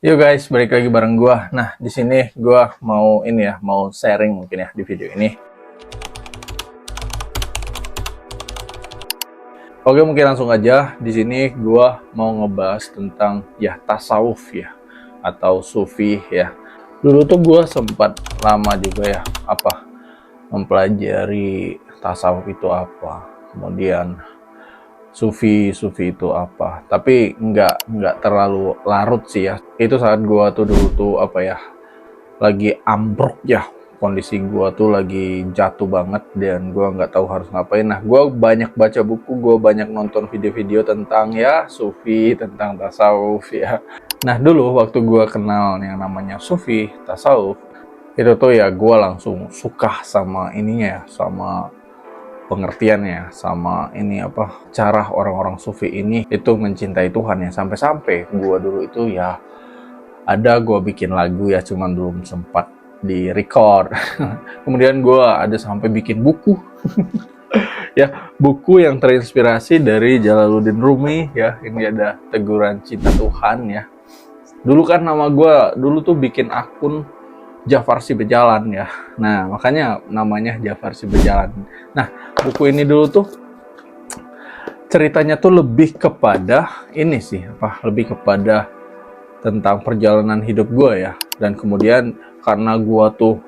Yo guys, balik lagi bareng gua. Nah, di sini gua mau sharing mungkin ya di video ini. Oke, mungkin langsung aja. Di sini gua mau ngebahas tentang ya tasawuf ya atau sufi ya. Dulu tuh gua sempat lama juga ya mempelajari tasawuf itu apa. Kemudian sufi itu apa, tapi nggak terlalu larut sih ya. Itu saat gua tuh dulu tuh lagi ambruk ya, kondisi gua tuh lagi jatuh banget dan gua nggak tahu harus ngapain. Nah, gua banyak baca buku, gua banyak nonton video-video tentang ya sufi, tentang tasawuf ya. Nah, dulu waktu gua kenal yang namanya sufi tasawuf, itu tuh ya gua langsung suka sama ininya ya, sama pengertiannya, sama cara orang-orang sufi ini itu mencintai Tuhan ya. Sampai-sampai gua dulu itu ya gua bikin lagu ya, cuman belum sempat di record. Kemudian gua ada sampai bikin buku ya, buku yang terinspirasi dari Jalaluddin Rumi ya. Ini ada Teguran Cinta Tuhan ya. Dulu kan nama gua dulu tuh bikin akun Jafar Si Berjalan ya. Nah, makanya namanya Jafar Si Berjalan. Nah, buku ini dulu tuh ceritanya tuh lebih kepada ini sih, lebih kepada tentang perjalanan hidup gue ya. Dan kemudian karena gue tuh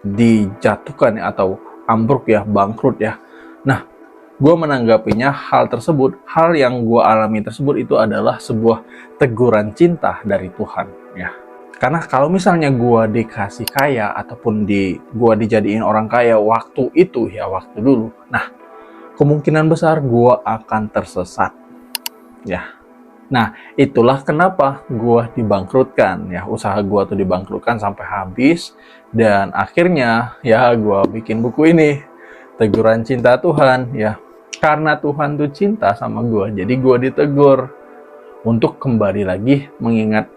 dijatuhkan ya, atau ambruk ya, bangkrut ya. Nah, gue menanggapinya hal yang gue alami tersebut itu adalah sebuah teguran cinta dari Tuhan ya. Karena kalau misalnya gue dikasih kaya ataupun gue dijadiin orang kaya waktu itu ya, waktu dulu, nah kemungkinan besar gue akan tersesat ya. Nah, itulah kenapa gue dibangkrutkan ya. Usaha gue tuh dibangkrutkan sampai habis. Dan akhirnya ya gue bikin buku ini, Teguran Cinta Tuhan ya. Karena Tuhan tuh cinta sama gue, jadi gue ditegur untuk kembali lagi mengingat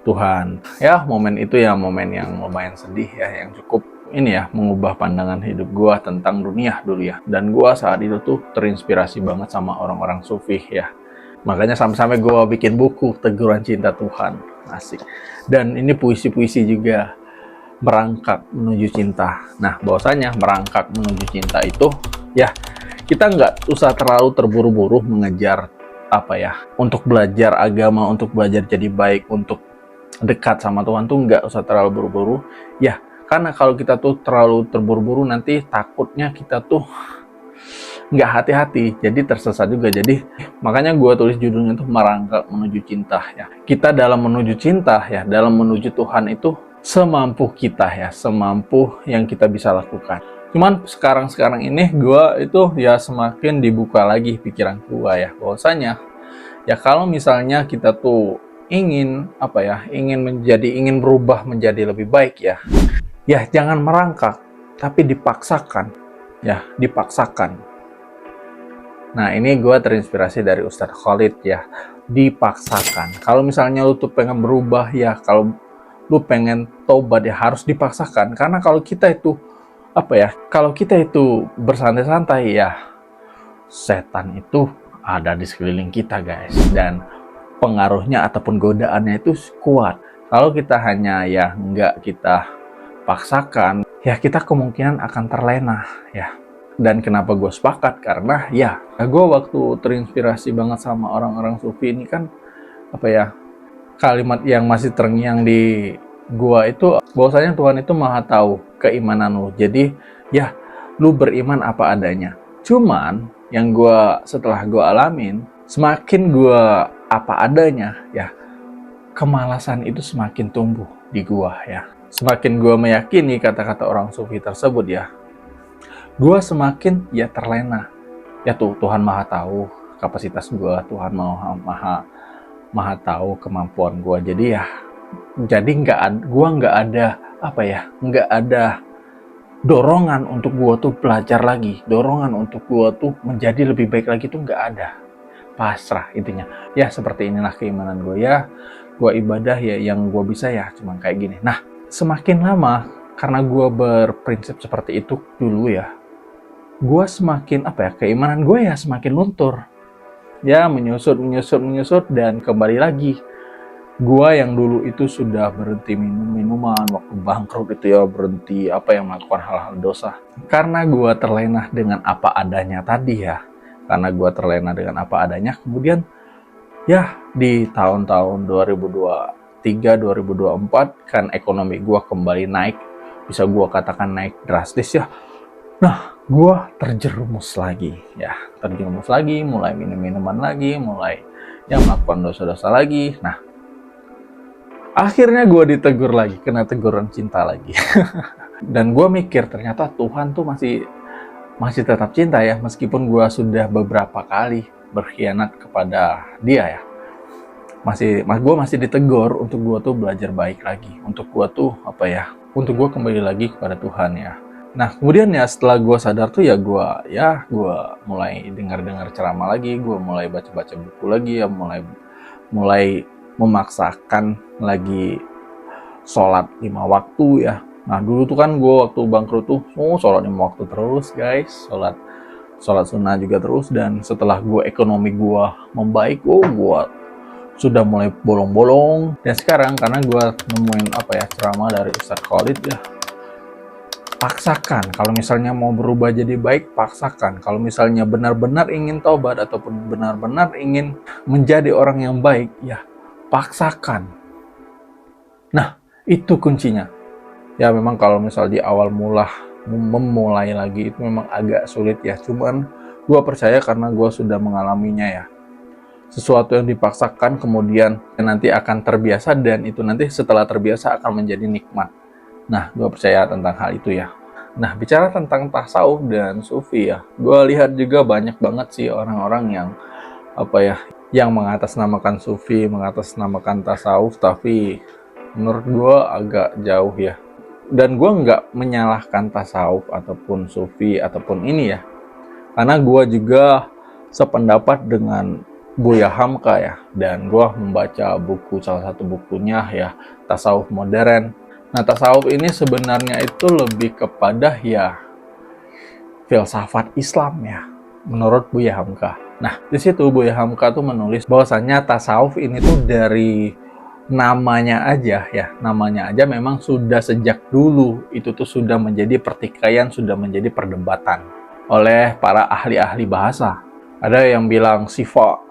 Tuhan. Ya, momen itu ya momen yang lumayan sedih ya, yang cukup ini ya, mengubah pandangan hidup gue tentang dunia dulu ya. Dan gue saat itu tuh terinspirasi banget sama orang-orang sufi ya. Makanya sampai-sampai gue bikin buku Teguran Cinta Tuhan. Asik. Dan ini puisi-puisi juga, merangkak menuju cinta. Nah, bahwasanya merangkak menuju cinta itu ya, kita nggak usah terlalu terburu-buru mengejar untuk belajar agama, untuk belajar jadi baik, untuk dekat sama Tuhan tuh nggak usah terlalu buru-buru ya. Karena kalau kita tuh terlalu terburu-buru, nanti takutnya kita tuh nggak hati-hati, jadi tersesat juga. Jadi makanya gue tulis judulnya tuh Merangkak Menuju Cinta ya. Kita dalam menuju cinta ya, dalam menuju Tuhan itu semampu kita ya, semampu yang kita bisa lakukan. Cuman sekarang ini gue itu ya semakin dibuka lagi pikiran gue ya, bahwasanya ya kalau misalnya kita tuh ingin ingin berubah menjadi lebih baik ya, ya jangan merangkak, tapi dipaksakan ya, dipaksakan. Nah, ini gue terinspirasi dari Ustadz Khalid ya, dipaksakan. Kalau misalnya lu tuh pengen berubah ya, kalau lu pengen tobat ya harus dipaksakan. Karena kalau kita itu kalau kita itu bersantai-santai ya, setan itu ada di sekeliling kita guys, dan pengaruhnya ataupun godaannya itu kuat. Kalau kita hanya ya nggak kita paksakan, ya kita kemungkinan akan terlena ya. Dan kenapa gue sepakat? Karena ya gue waktu terinspirasi banget sama orang-orang sufi ini kan kalimat yang masih terngiang di gue itu bahwasanya Tuhan itu maha tahu keimanan lu. Jadi ya lu beriman apa adanya. Cuman yang setelah gue alamin, semakin gue apa adanya ya, kemalasan itu semakin tumbuh di gue ya. Semakin gue meyakini kata-kata orang sufi tersebut ya, gue semakin ya terlena. Ya tuh, Tuhan maha tahu kapasitas gue, Tuhan maha tahu kemampuan gue. Jadi gue nggak ada dorongan untuk gue tuh belajar lagi, dorongan untuk gue tuh menjadi lebih baik lagi tuh nggak ada. Pasrah intinya. Ya seperti inilah keimanan gue ya. Gue ibadah ya yang gue bisa ya cuma kayak gini. Nah, semakin lama karena gue berprinsip seperti itu dulu ya, gue semakin keimanan gue ya semakin luntur ya, menyusut dan kembali lagi gua yang dulu itu sudah berhenti minum minuman waktu bangkrut itu ya, berhenti melakukan hal-hal dosa. Karena gua terlena dengan apa adanya tadi ya. Karena gua terlena dengan apa adanya, kemudian ya di tahun-tahun 2023, 2024 kan ekonomi gua kembali naik. Bisa gua katakan naik drastis ya. Nah, gua terjerumus lagi ya. Terjerumus lagi, mulai minum minuman lagi, mulai ya melakukan dosa-dosa lagi. Nah, akhirnya gue ditegur lagi, kena teguran cinta lagi. Dan gue mikir ternyata Tuhan tuh masih tetap cinta ya, meskipun gue sudah beberapa kali berkhianat kepada Dia ya. Gue masih ditegur untuk gue tuh belajar baik lagi, untuk gue tuh untuk gue kembali lagi kepada Tuhan ya. Nah kemudian ya setelah gue sadar tuh ya gue mulai dengar ceramah lagi, gue mulai baca buku lagi ya, mulai memaksakan lagi sholat 5 waktu ya. Nah dulu tuh kan gue waktu bangkrut tuh sholat 5 waktu terus guys, sholat sunnah juga terus. Dan setelah ekonomi gue membaik, gue sudah mulai bolong-bolong. Dan sekarang karena gue nemuin ceramah dari Ustadz Khalid ya, paksakan. Kalau misalnya mau berubah jadi baik, paksakan. Kalau misalnya benar-benar ingin taubat ataupun benar-benar ingin menjadi orang yang baik, ya paksakan. Nah, itu kuncinya. Ya memang kalau misal di awal memulai lagi itu memang agak sulit ya. Cuman gue percaya karena gue sudah mengalaminya ya. Sesuatu yang dipaksakan kemudian nanti akan terbiasa, dan itu nanti setelah terbiasa akan menjadi nikmat. Nah, gue percaya tentang hal itu ya. Nah, bicara tentang tasawuf dan sufi ya, gue lihat juga banyak banget sih orang-orang yang yang mengatasnamakan sufi, mengatasnamakan tasawuf, tapi menurut gue agak jauh ya. Dan gue nggak menyalahkan tasawuf ataupun sufi ataupun ini ya, karena gue juga sependapat dengan Buya Hamka ya, dan gue membaca salah satu bukunya ya, Tasawuf Modern. Nah, tasawuf ini sebenarnya itu lebih kepada ya filsafat Islam ya, menurut Buya Hamka. Nah, di situ Buya Hamka tuh menulis bahwasannya tasawuf ini tuh dari namanya aja ya, namanya aja memang sudah sejak dulu itu tuh sudah menjadi pertikaian, sudah menjadi perdebatan oleh para ahli-ahli bahasa. Ada yang bilang sifa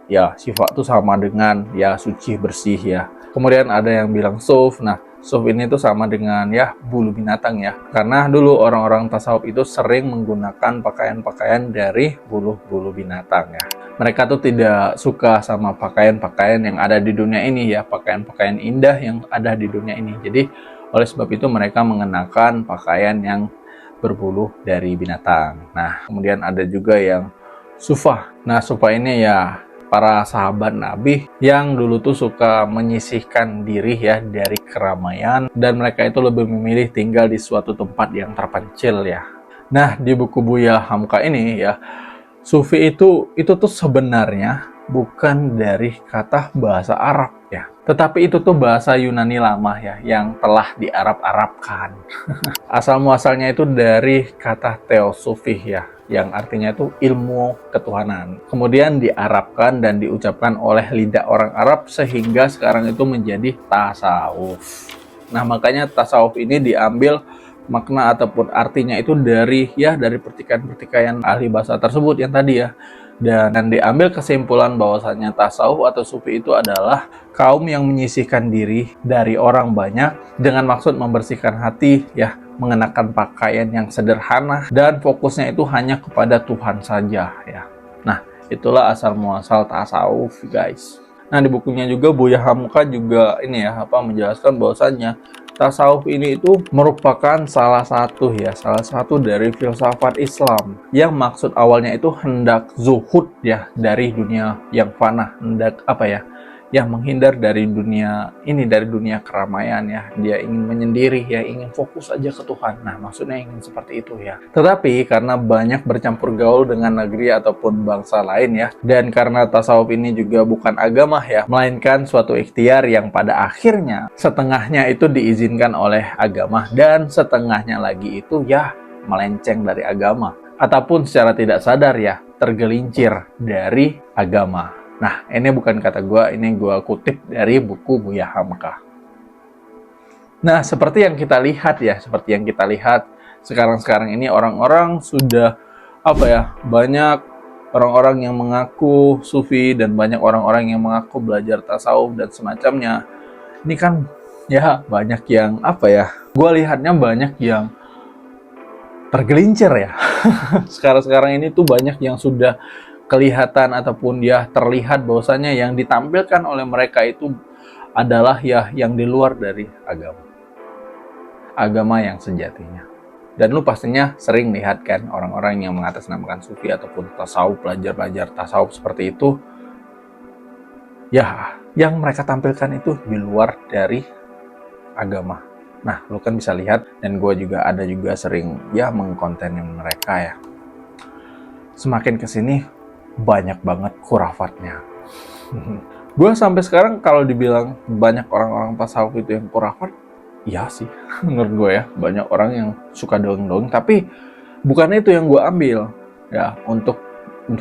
tuh sama dengan ya suci bersih ya. Kemudian ada yang bilang suf. Nah, suf ini tuh sama dengan ya bulu binatang ya. Karena dulu orang-orang tasawuf itu sering menggunakan pakaian-pakaian dari bulu binatang ya. Mereka tuh tidak suka sama pakaian-pakaian yang ada di dunia ini ya, pakaian-pakaian indah yang ada di dunia ini. Jadi oleh sebab itu mereka mengenakan pakaian yang berbulu dari binatang. Nah, kemudian ada juga yang sufah. Nah, sufah ini ya para sahabat Nabi yang dulu tuh suka menyisihkan diri ya dari keramaian, dan mereka itu lebih memilih tinggal di suatu tempat yang terpencil ya. Nah, di buku Buya Hamka ini ya, sufi itu tuh sebenarnya bukan dari kata bahasa Arab ya, tetapi itu tuh bahasa Yunani lama ya, yang telah diarab-arabkan. Asal muasalnya itu dari kata teosufih ya, yang artinya itu ilmu ketuhanan. Kemudian diarabkan dan diucapkan oleh lidah orang Arab sehingga sekarang itu menjadi tasawuf. Nah, makanya tasawuf ini diambil makna ataupun artinya itu dari pertikaian ahli bahasa tersebut yang tadi ya. Dan diambil kesimpulan bahwasanya tasawuf atau sufi itu adalah kaum yang menyisihkan diri dari orang banyak dengan maksud membersihkan hati ya, mengenakan pakaian yang sederhana dan fokusnya itu hanya kepada Tuhan saja ya. Nah, itulah asal muasal tasawuf guys. Nah, di bukunya juga Buya Hamka juga menjelaskan bahwasannya tasawuf ini itu merupakan salah satu dari filsafat Islam yang maksud awalnya itu hendak zuhud ya dari dunia yang fana, hendak menghindar dari dunia keramaian ya. Dia ingin menyendiri ya, ingin fokus aja ke Tuhan. Nah, maksudnya ingin seperti itu ya. Tetapi karena banyak bercampur gaul dengan negeri ataupun bangsa lain ya, dan karena tasawuf ini juga bukan agama ya, melainkan suatu ikhtiar yang pada akhirnya setengahnya itu diizinkan oleh agama dan setengahnya lagi itu ya melenceng dari agama ataupun secara tidak sadar ya tergelincir dari agama. Nah, ini bukan kata gue, ini gue kutip dari buku Buya Hamka. Nah, seperti yang kita lihat ya, sekarang ini orang-orang sudah banyak orang-orang yang mengaku sufi dan banyak orang-orang yang mengaku belajar tasawuf dan semacamnya. Ini kan ya banyak yang gue lihatnya banyak yang tergelincir ya. Sekarang ini tuh banyak yang sudah kelihatan ataupun ya terlihat bahwasanya yang ditampilkan oleh mereka itu adalah ya yang di luar dari agama yang sejatinya. Dan lu pastinya sering lihat kan orang-orang yang mengatasnamakan sufi ataupun tasawuf, belajar tasawuf seperti itu, ya yang mereka tampilkan itu di luar dari agama. Nah, lu kan bisa lihat, dan gue juga sering ya mengkontenin mereka ya. Semakin kesini banyak banget khurafatnya. Gue sampai sekarang kalau dibilang banyak orang-orang tasawuf itu yang khurafat, iya sih, menurut gue ya, banyak orang yang suka dongeng-dongeng, tapi bukan itu yang gue ambil ya. Untuk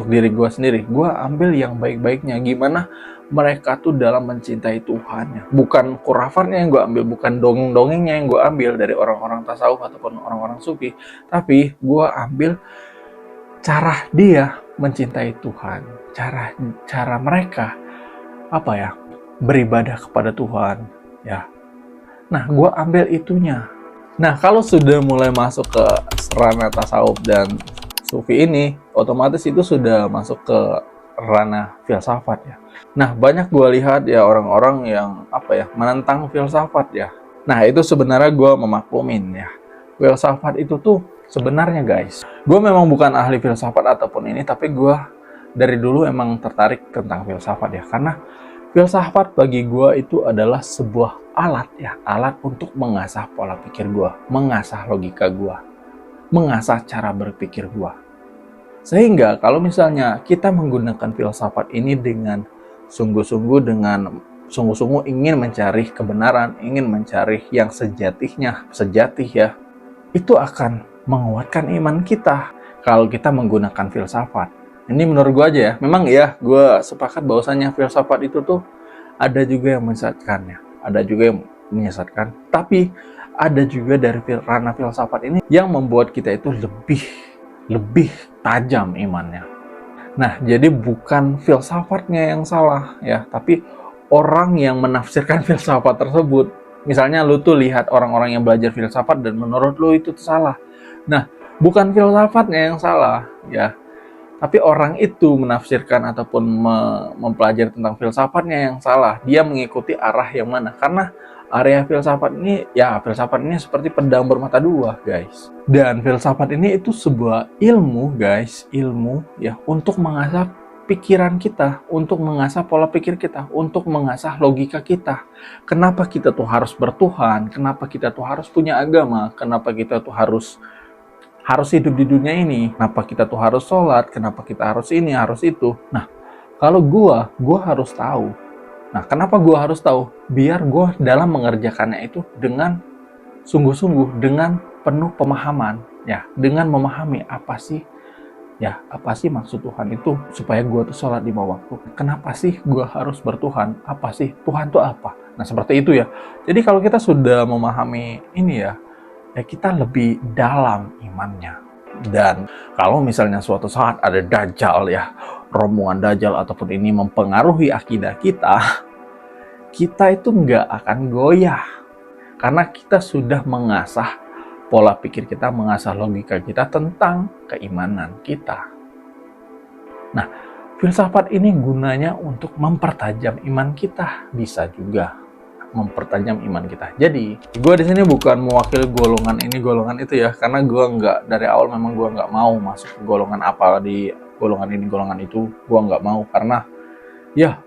diri gue sendiri, gue ambil yang baik-baiknya, gimana mereka tuh dalam mencintai Tuhannya. Bukan khurafatnya yang gue ambil, bukan dongeng-dongengnya yang gue ambil dari orang-orang tasawuf ataupun orang-orang sufi, tapi gue ambil cara dia mencintai Tuhan, cara mereka beribadah kepada Tuhan ya. Nah, gue ambil itunya. Nah, kalau sudah mulai masuk ke ranah tasawuf dan sufi ini, otomatis itu sudah masuk ke ranah filsafat ya. Nah, banyak gue lihat ya orang-orang yang menentang filsafat ya. Nah, itu sebenarnya gue memaklumin ya. Filsafat itu tuh sebenarnya guys, gue memang bukan ahli filsafat ataupun ini, tapi gue dari dulu emang tertarik tentang filsafat ya. Karena filsafat bagi gue itu adalah sebuah alat untuk mengasah pola pikir gue, mengasah logika gue, mengasah cara berpikir gue. Sehingga kalau misalnya kita menggunakan filsafat ini dengan sungguh-sungguh ingin mencari kebenaran, ingin mencari yang sejati ya, itu akan menguatkan iman kita kalau kita menggunakan filsafat. Ini menurut gue aja ya, memang ya gue sepakat bahwasannya filsafat itu tuh ada juga yang menyesatkannya, tapi ada juga dari ranah filsafat ini yang membuat kita itu lebih tajam imannya. Nah, jadi bukan filsafatnya yang salah ya, tapi orang yang menafsirkan filsafat tersebut. Misalnya lu tuh lihat orang-orang yang belajar filsafat dan menurut lu itu salah. Nah, bukan filsafatnya yang salah ya, tapi orang itu menafsirkan ataupun mempelajari tentang filsafatnya yang salah. Dia mengikuti arah yang mana? Karena area filsafat ini seperti pedang bermata dua, guys. Dan filsafat ini itu sebuah ilmu, guys. Ilmu ya untuk mengasah pikiran kita, untuk mengasah pola pikir kita, untuk mengasah logika kita. Kenapa kita tuh harus bertuhan? Kenapa kita tuh harus punya agama? Kenapa kita tuh harus hidup di dunia ini? Kenapa kita tuh harus sholat? Kenapa kita harus ini, harus itu? Nah, kalau gua harus tahu. Nah, kenapa gua harus tahu? Biar gua dalam mengerjakannya itu dengan sungguh-sungguh, dengan penuh pemahaman, ya, dengan memahami apa sih maksud Tuhan itu, supaya gua tuh sholat 5 waktu. Kenapa sih gua harus bertuhan? Apa sih Tuhan tuh apa? Nah, seperti itu ya. Jadi kalau kita sudah memahami ini ya kita lebih dalam imannya. Dan kalau misalnya suatu saat ada Dajjal ya, rombongan Dajjal ataupun ini mempengaruhi akidah kita itu nggak akan goyah. Karena kita sudah mengasah pola pikir kita, mengasah logika kita tentang keimanan kita. Nah, filsafat ini gunanya untuk mempertajam iman kita, bisa juga mempertajam iman kita. Jadi, gue di sini bukan mewakili golongan ini, golongan itu ya, karena gue dari awal memang gue nggak mau masuk ke golongan apa di golongan ini, golongan itu, gue nggak mau, karena ya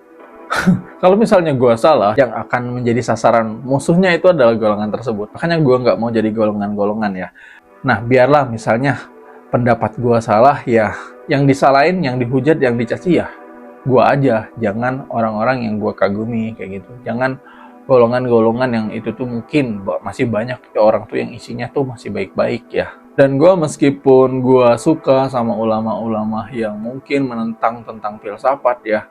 kalau misalnya gue salah, yang akan menjadi sasaran musuhnya itu adalah golongan tersebut. Makanya gue nggak mau jadi golongan-golongan ya. Nah, biarlah misalnya pendapat gue salah ya, yang disalahin, yang dihujat, yang dicaci ya gue aja, jangan orang-orang yang gue kagumi kayak gitu. Jangan golongan-golongan yang itu tuh mungkin masih banyak orang tuh yang isinya tuh masih baik-baik ya. Dan gue meskipun gue suka sama ulama-ulama yang mungkin menentang tentang filsafat ya,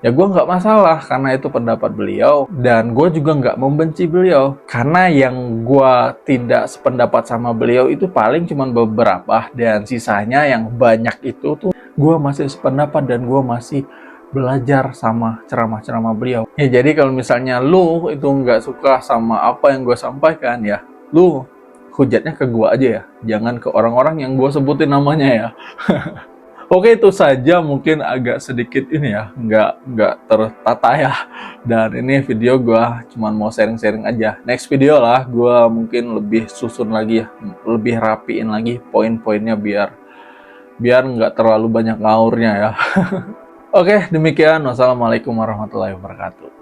ya gue nggak masalah karena itu pendapat beliau, dan gue juga nggak membenci beliau karena yang gue tidak sependapat sama beliau itu paling cuma beberapa, dan sisanya yang banyak itu tuh gue masih sependapat dan gue masih belajar sama ceramah-ceramah beliau. Ya jadi kalau misalnya lu itu nggak suka sama apa yang gue sampaikan, ya lu hujatnya ke gue aja ya, jangan ke orang-orang yang gue sebutin namanya ya. Oke, itu saja, mungkin agak sedikit ini ya, nggak tertata ya. Dan ini video gua cuman mau sharing-sharing aja. Next video lah, gua mungkin lebih susun lagi ya, lebih rapiin lagi poin-poinnya biar nggak terlalu banyak ngaurnya ya. Oke, demikian. Wassalamualaikum warahmatullahi wabarakatuh.